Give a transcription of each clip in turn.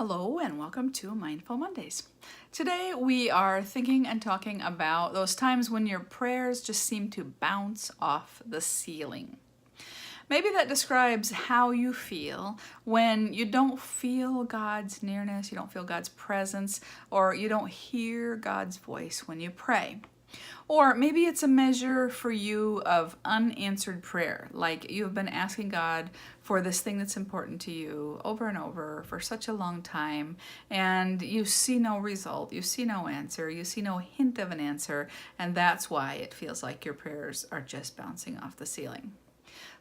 Hello and welcome to Mindful Mondays. Today we are thinking and talking about those times when your prayers just seem to bounce off the ceiling. Maybe that describes how you feel when you don't feel God's nearness, you don't feel God's presence, or you don't hear God's voice when you pray. Or maybe it's a measure for you of unanswered prayer, like you've been asking God for this thing that's important to you over and over for such a long time, and you see no result, you see no answer, you see no hint of an answer, and that's why it feels like your prayers are just bouncing off the ceiling.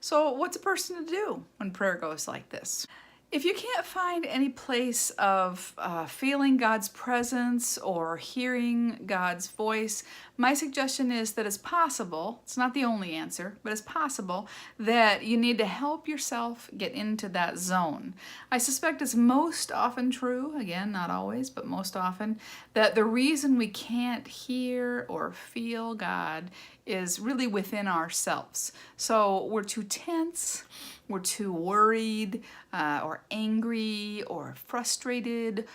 So, what's a person to do when prayer goes like this? If you can't find any place of feeling God's presence or hearing God's voice, my suggestion is that it's possible, it's not the only answer, but it's possible that you need to help yourself get into that zone. I suspect it's most often true, again, not always, but most often, that the reason we can't hear or feel God is really within ourselves. So we're too tense, we're too worried, or angry, or frustrated,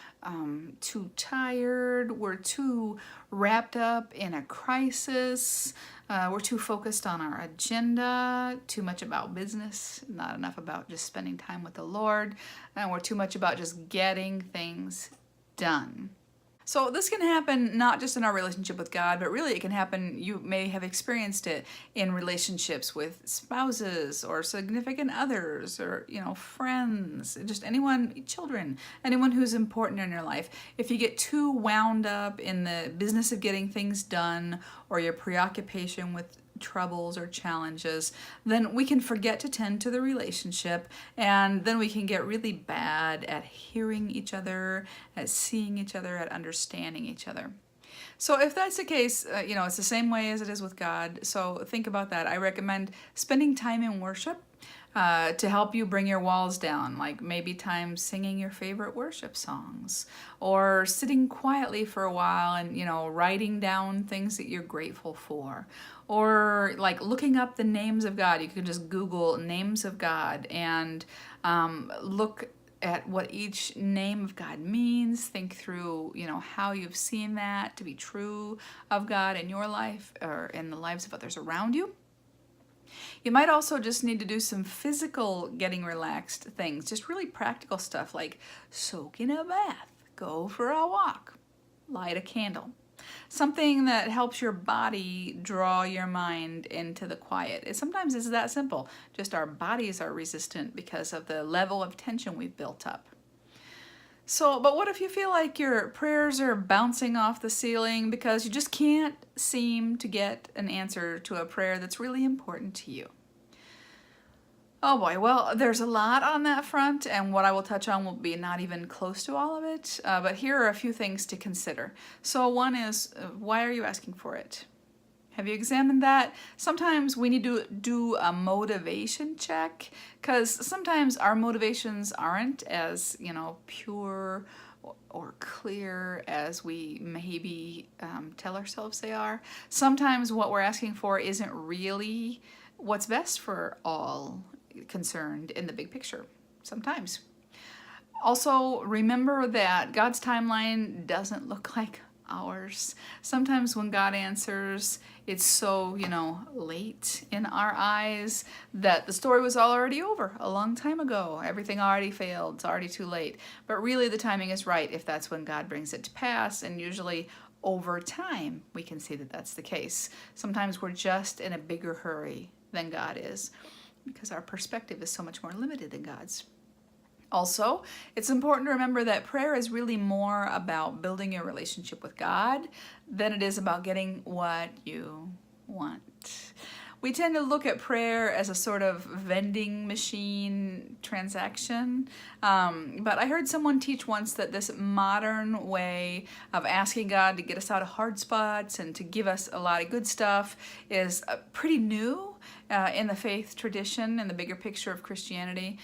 too tired, we're too wrapped up in a crisis, we're too focused on our agenda, too much about business, not enough about just spending time with the Lord, and we're too much about just getting things done. So this can happen not just in our relationship with God, but really it can happen, you may have experienced it in relationships with spouses or significant others or, friends, just anyone, children, anyone who's important in your life. If you get too wound up in the business of getting things done or your preoccupation with troubles or challenges, then we can forget to tend to the relationship, and then we can get really bad at hearing each other, at seeing each other, at understanding each other. So if that's the case, it's the same way as it is with God. So think about that. I recommend spending time in worship to help you bring your walls down, like maybe time singing your favorite worship songs, or sitting quietly for a while and, writing down things that you're grateful for, or like looking up the names of God. You can just Google names of God and look at what each name of God means. Think through, how you've seen that to be true of God in your life or in the lives of others around you. You might also just need to do some physical getting relaxed things, just really practical stuff like soak in a bath, go for a walk, light a candle. Something that helps your body draw your mind into the quiet. Sometimes it's that simple. Just our bodies are resistant because of the level of tension we've built up. So, but what if you feel like your prayers are bouncing off the ceiling because you just can't seem to get an answer to a prayer that's really important to you? Oh boy, well, there's a lot on that front, and what I will touch on will be not even close to all of it, but here are a few things to consider. So one is, why are you asking for it? Have you examined that? Sometimes we need to do a motivation check, because sometimes our motivations aren't as, pure or clear as we maybe tell ourselves they are. Sometimes what we're asking for isn't really what's best for all concerned in the big picture. Sometimes. Also, remember that God's timeline doesn't look like ours. Sometimes when God answers, it's so, late in our eyes that the story was already over a long time ago. Everything already failed. It's already too late. But really the timing is right if that's when God brings it to pass, and usually over time we can see that that's the case. Sometimes we're just in a bigger hurry than God is because our perspective is so much more limited than God's. Also, it's important to remember that prayer is really more about building your relationship with God than it is about getting what you want. We tend to look at prayer as a sort of vending machine transaction, but I heard someone teach once that this modern way of asking God to get us out of hard spots and to give us a lot of good stuff is pretty new in the faith tradition and the bigger picture of Christianity.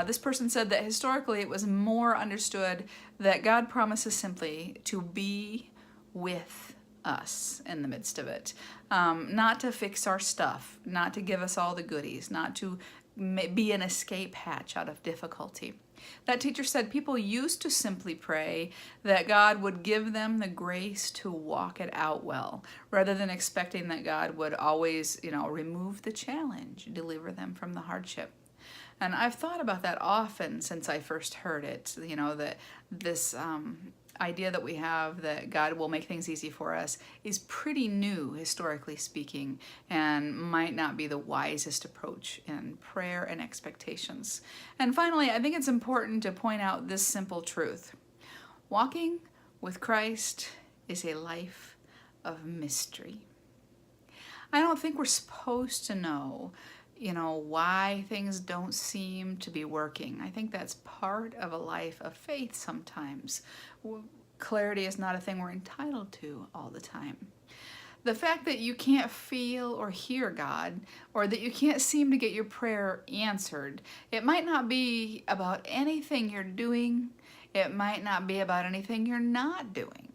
This person said that historically it was more understood that God promises simply to be with us in the midst of it. Not to fix our stuff, not to give us all the goodies, not to be an escape hatch out of difficulty. That teacher said people used to simply pray that God would give them the grace to walk it out well, rather than expecting that God would always, remove the challenge, deliver them from the hardship. And I've thought about that often since I first heard it, that this idea that we have that God will make things easy for us is pretty new, historically speaking, and might not be the wisest approach in prayer and expectations. And finally, I think it's important to point out this simple truth. Walking with Christ is a life of mystery. I don't think we're supposed to know why things don't seem to be working. I think that's part of a life of faith sometimes. Clarity is not a thing we're entitled to all the time. The fact that you can't feel or hear God, or that you can't seem to get your prayer answered, it might not be about anything you're doing. It might not be about anything you're not doing.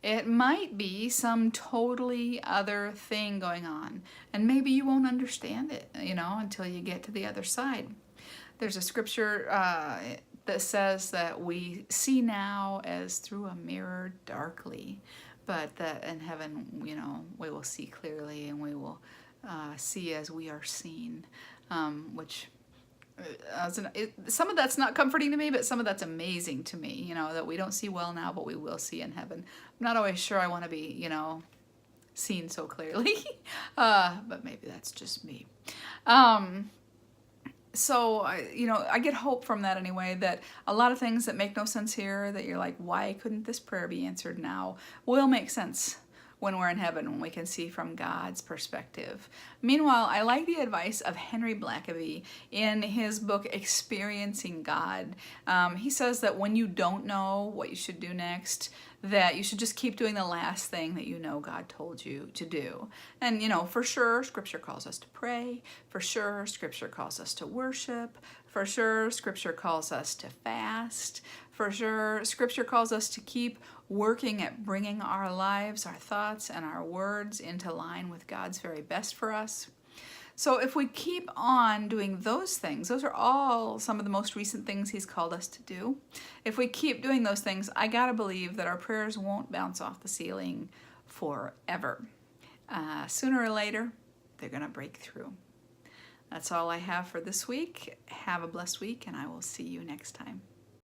It might be some totally other thing going on, and maybe you won't understand it, until you get to the other side. There's a scripture that says that we see now as through a mirror darkly, but that in heaven, we will see clearly, and we will see as we are seen, which some of that's not comforting to me, but some of that's amazing to me, that we don't see well now, but we will see in heaven. I'm not always sure I want to be, seen so clearly, but maybe that's just me. So, I get hope from that anyway, that a lot of things that make no sense here, that you're like, why couldn't this prayer be answered now, will make sense when we're in heaven, when we can see from God's perspective. Meanwhile, I like the advice of Henry Blackaby in his book, Experiencing God. He says that when you don't know what you should do next, that you should just keep doing the last thing that God told you to do. And, for sure, Scripture calls us to pray. For sure, Scripture calls us to worship. For sure, Scripture calls us to fast. For sure, Scripture calls us to keep working at bringing our lives, our thoughts, and our words into line with God's very best for us. So if we keep on doing those things, those are all some of the most recent things he's called us to do. If we keep doing those things, I gotta believe that our prayers won't bounce off the ceiling forever. Sooner or later, they're gonna break through. That's all I have for this week. Have a blessed week, and I will see you next time.